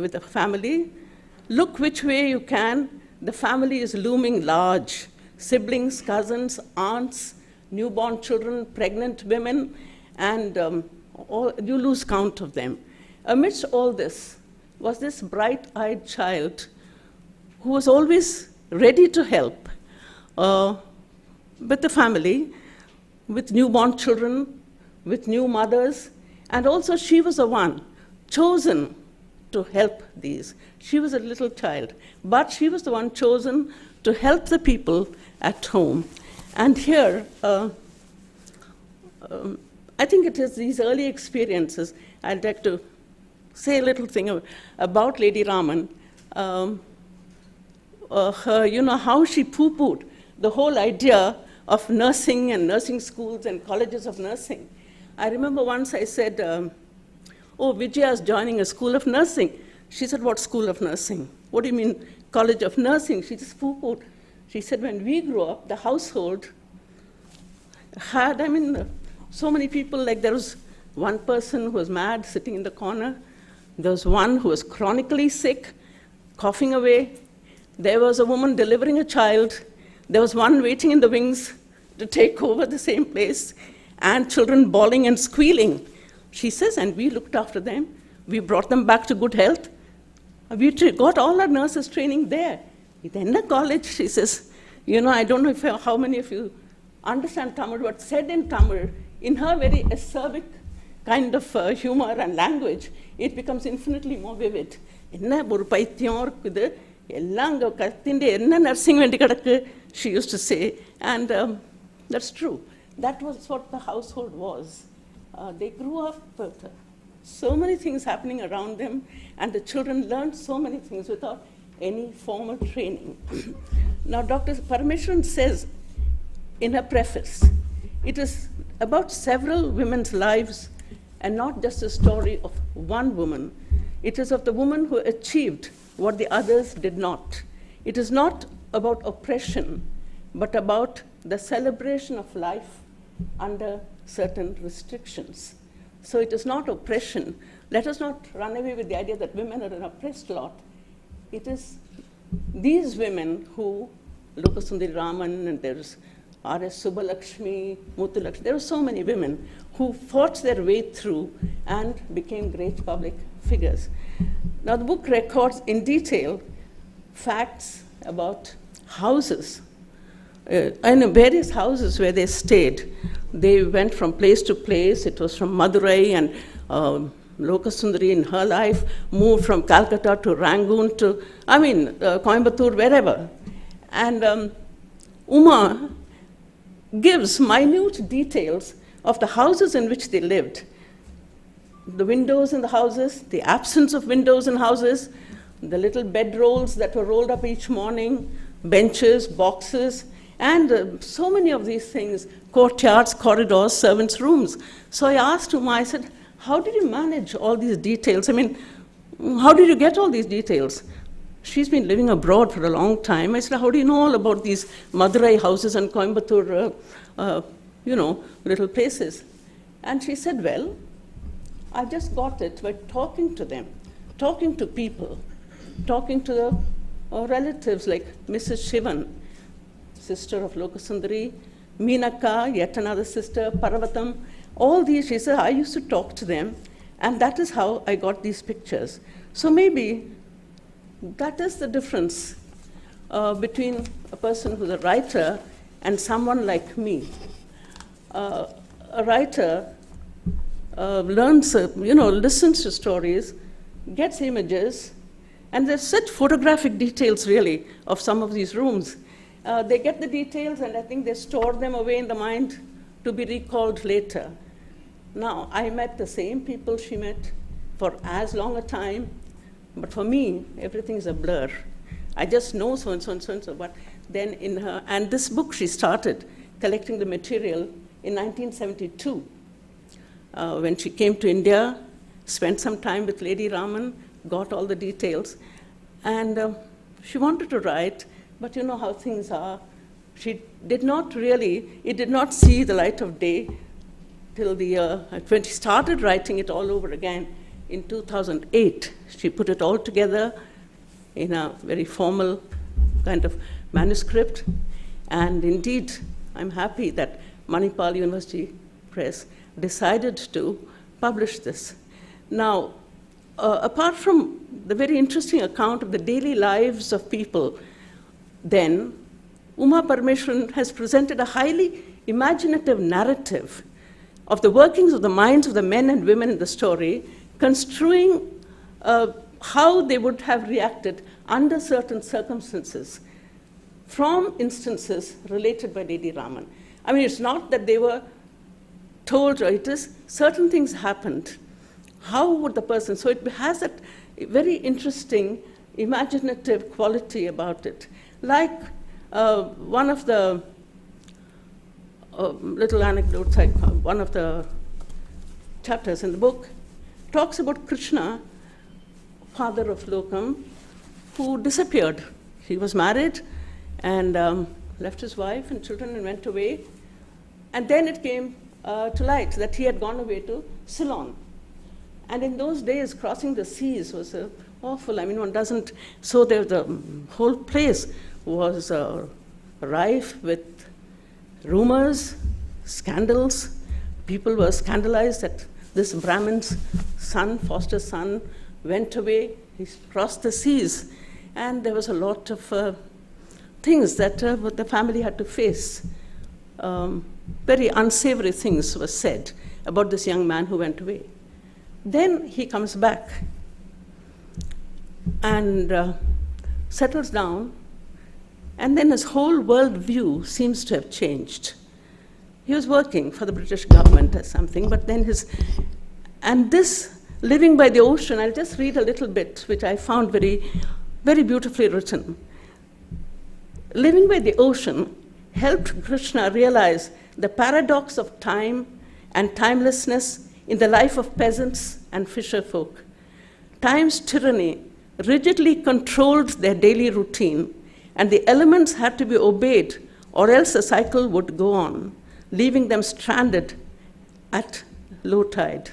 with a family. Look which way you can, the family is looming large. Siblings, cousins, aunts, newborn children, pregnant women, and you lose count of them. Amidst all this was this bright-eyed child who was always ready to help with the family, with newborn children, with new mothers, and also she was the one chosen to help these. She was a little child, but she was the one chosen to help the people at home. And here, I think it is these early experiences. I'd like to say a little thing about Lady Raman. Her, how she poo-pooed the whole idea of nursing and nursing schools and colleges of nursing. I remember once I said, oh, Vijaya's joining a school of nursing. She said, what school of nursing? What do you mean, college of nursing? She just poo-pooed. She said, when we grew up, the household had, so many people, like there was one person who was mad, sitting in the corner. There was one who was chronically sick, coughing away. There was a woman delivering a child. There was one waiting in the wings to take over the same place, and children bawling and squealing. She says, and we looked after them. We brought them back to good health. We got all our nurses training there. In the college, she says, I don't know how many of you understand Tamil, but said in Tamil, in her very acerbic kind of humor and language, it becomes infinitely more vivid. She used to say, and that's true. That was what the household was. They grew up with so many things happening around them, and the children learned so many things without any formal training. Now, Dr. Parameshwaran says in her preface, it is about several women's lives and not just a story of one woman. It is of the woman who achieved what the others did not. It is not about oppression, but about the celebration of life under certain restrictions. So it is not oppression. Let us not run away with the idea that women are an oppressed lot. It is these women who, Lokasundari Raman, and there's R.S. Subbalakshmi, Muthulakshmi, there were so many women who fought their way through and became great public figures. Now the book records in detail facts about houses, and various houses where they stayed. They went from place to place. It was from Madurai, and Lokasundari in her life moved from Calcutta to Rangoon to, Coimbatore, wherever. And Uma gives minute details of the houses in which they lived. The windows in the houses, the absence of windows in houses, the little bedrolls that were rolled up each morning, benches, boxes, and so many of these things, courtyards, corridors, servants' rooms. So I asked Uma, I said, how did you manage all these details? How did you get all these details? She's been living abroad for a long time. I said, how do you know all about these Madurai houses and Coimbatore, little places? And she said, well, I just got it by talking to them, talking to people, talking to the relatives like Mrs. Shivan, sister of Lokasundari, Meenaka, yet another sister, Parvatam, all these, she said, I used to talk to them, and that is how I got these pictures. So maybe that is the difference between a person who's a writer and someone like me. A writer learns, listens to stories, gets images, and there's such photographic details, really, of some of these rooms. They get the details, and I think they store them away in the mind to be recalled later. Now, I met the same people she met for as long a time, but for me, everything's a blur. I just know so and so and so and so, but then in her, and this book she started collecting the material in 1972. When she came to India, spent some time with Lady Raman, got all the details, and she wanted to write, but you know how things are. She did not really, it did not see the light of day till when she started writing it all over again in 2008. She put it all together in a very formal kind of manuscript. And indeed, I'm happy that Manipal University Press decided to publish this. Now, apart from the very interesting account of the daily lives of people then, Uma Parmeshwaran has presented a highly imaginative narrative of the workings of the minds of the men and women in the story, construing how they would have reacted under certain circumstances from instances related by Lady Raman. I mean, it's not that they were told, or it is certain things happened. How would the person, so it has that very interesting imaginative quality about it. Like one of the little anecdotes, one of the chapters in the book talks about Krishna, father of Lokam, who disappeared. He was married and left his wife and children and went away. And then it came to light that he had gone away to Ceylon. And in those days, crossing the seas was awful. I mean, one doesn't, so the whole place was rife with rumors, scandals. People were scandalized that this Brahmin's son, foster son, went away. He crossed the seas. And there was a lot of things that the family had to face. Very unsavory things were said about this young man who went away. Then he comes back and settles down, and then his whole worldview seems to have changed. He was working for the British government or something, but then and this living by the ocean, I'll just read a little bit, which I found very, very beautifully written. Living by the ocean helped Krishna realize the paradox of time and timelessness in the life of peasants and fisher folk. Time's tyranny rigidly controlled their daily routine, and the elements had to be obeyed, or else the cycle would go on, leaving them stranded at low tide.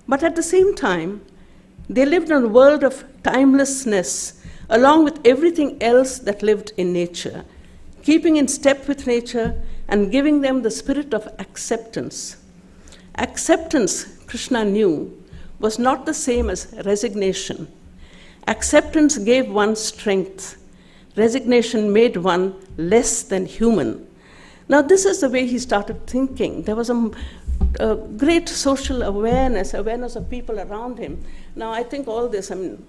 But at the same time, they lived in a world of timelessness, along with everything else that lived in nature, keeping in step with nature and giving them the spirit of acceptance. Acceptance, Krishna knew, was not the same as resignation. Acceptance gave one strength. Resignation made one less than human. Now, this is the way he started thinking. There was a great social awareness of people around him. Now, I think all this, I mean,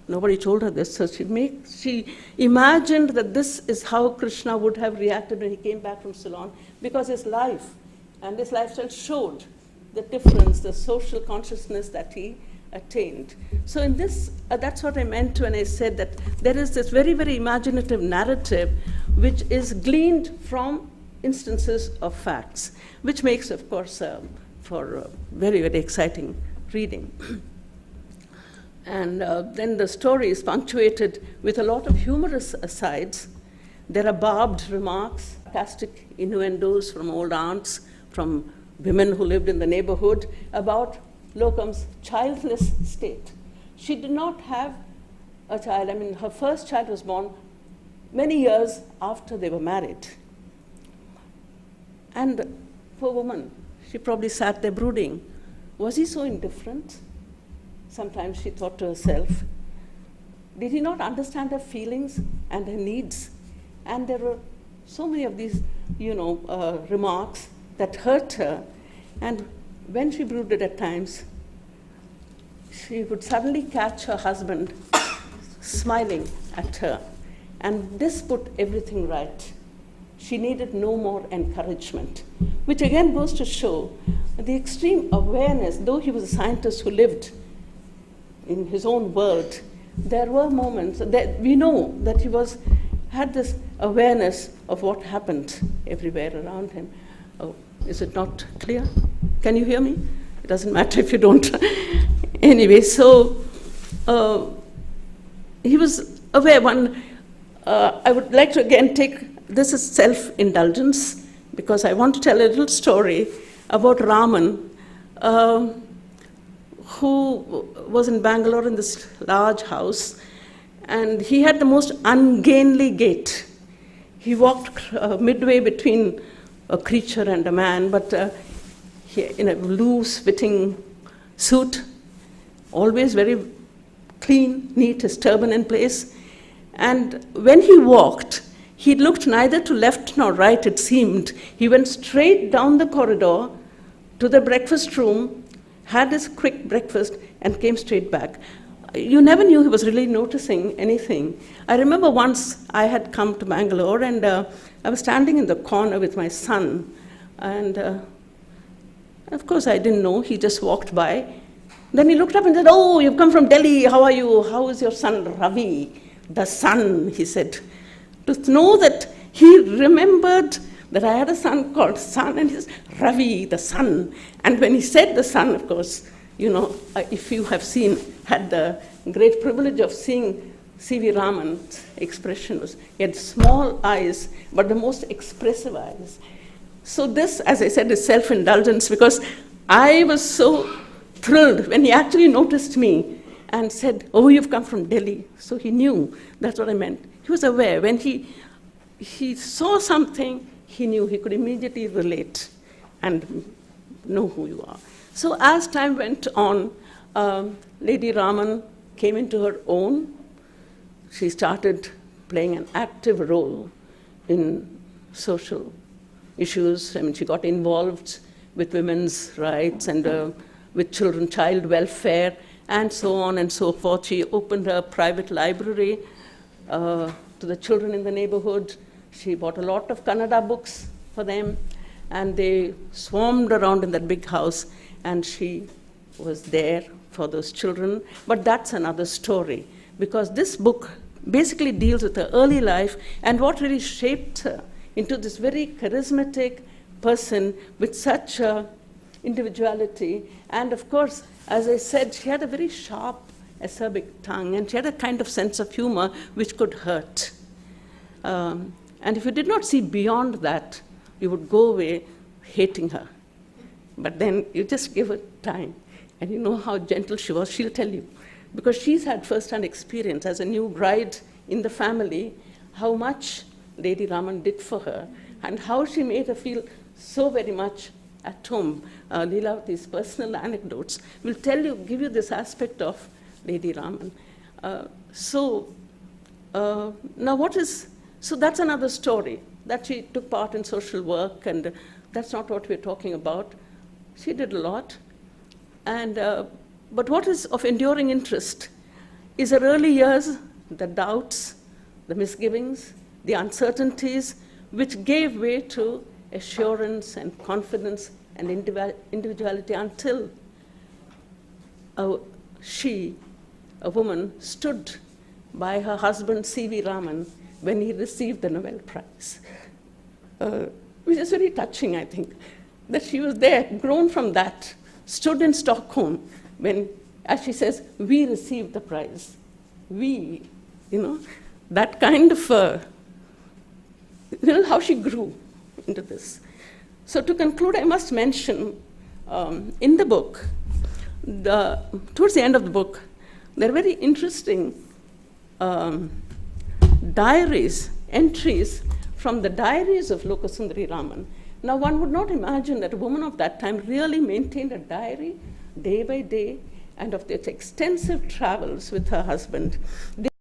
nobody told her this, so she imagined that this is how Krishna would have reacted when he came back from Ceylon, because his life and his lifestyle showed the difference, the social consciousness that he attained. So in this, that's what I meant when I said that there is this very, very imaginative narrative which is gleaned from instances of facts, which makes, of course, for very, very exciting reading. And then the story is punctuated with a lot of humorous asides. There are barbed remarks, sarcastic innuendos from old aunts, from women who lived in the neighborhood, about Lokam's childless state. She did not have a child. I mean, her first child was born many years after they were married. And poor woman, she probably sat there brooding. Was he so indifferent? Sometimes she thought to herself. Did he not understand her feelings and her needs? And there were so many of these, remarks that hurt her. And when she brooded at times, she would suddenly catch her husband smiling at her. And this put everything right. She needed no more encouragement, which again goes to show the extreme awareness. Though he was a scientist who lived in his own world, there were moments that we know that he had this awareness of what happened everywhere around him. Oh, is it not clear? Can you hear me? It doesn't matter if you don't. Anyway, so he was aware. I would like to again this is self-indulgence, because I want to tell a little story about Raman, who was in Bangalore in this large house, and he had the most ungainly gait. He walked midway between a creature and a man, but in a loose-fitting suit, always very clean, neat, his turban in place. And when he walked, he looked neither to left nor right, it seemed. He went straight down the corridor to the breakfast room, had his quick breakfast, and came straight back. You never knew he was really noticing anything. I remember once I had come to Bangalore, and I was standing in the corner with my son, and of course I didn't know, he just walked by. Then he looked up and said, "Oh, you've come from Delhi, how are you? How is your son Ravi?" The son, he said. To know that he remembered that I had a son called Son, and he says, "Ravi, the son." And when he said the son, of course, you know, if you have had the great privilege of seeing C.V. Raman's expression, he had small eyes, but the most expressive eyes. So this, as I said, is self-indulgence, because I was so thrilled when he actually noticed me and said, "Oh, you've come from Delhi." So he knew that's what I meant. He was aware. When he saw something, he knew, he could immediately relate and know who you are. So as time went on, Lady Raman came into her own. She started playing an active role in social issues. I mean, she got involved with women's rights and with child welfare, and so on and so forth. She opened a private library to the children in the neighborhood. She bought a lot of Kannada books for them, and they swarmed around in that big house, and she was there for those children. But that's another story, because this book basically deals with her early life and what really shaped her into this very charismatic person with such individuality. And of course, as I said, she had a very sharp, acerbic tongue, and she had a kind of sense of humor which could hurt. And if you did not see beyond that, you would go away hating her. But then you just give her time, and you know how gentle she was. She'll tell you, because she's had first-hand experience as a new bride in the family, how much Lady Raman did for her, and how she made her feel so very much at home. Leelavati's personal anecdotes will give you this aspect of Lady Raman. So that's another story, that she took part in social work, and that's not what we're talking about. She did a lot. And, but what is of enduring interest is her early years, the doubts, the misgivings, the uncertainties, which gave way to assurance and confidence and individuality until she, a woman, stood by her husband C.V. Raman when he received the Nobel Prize, which is very touching, I think, that she was there, grown from that, stood in Stockholm when, as she says, we received the prize. We, you know, that kind of, how she grew into this. So to conclude, I must mention, in the book, towards the end of the book, there are very interesting diaries, entries from the diaries of Lokasundari Raman. Now, one would not imagine that a woman of that time really maintained a diary day by day, and of its extensive travels with her husband.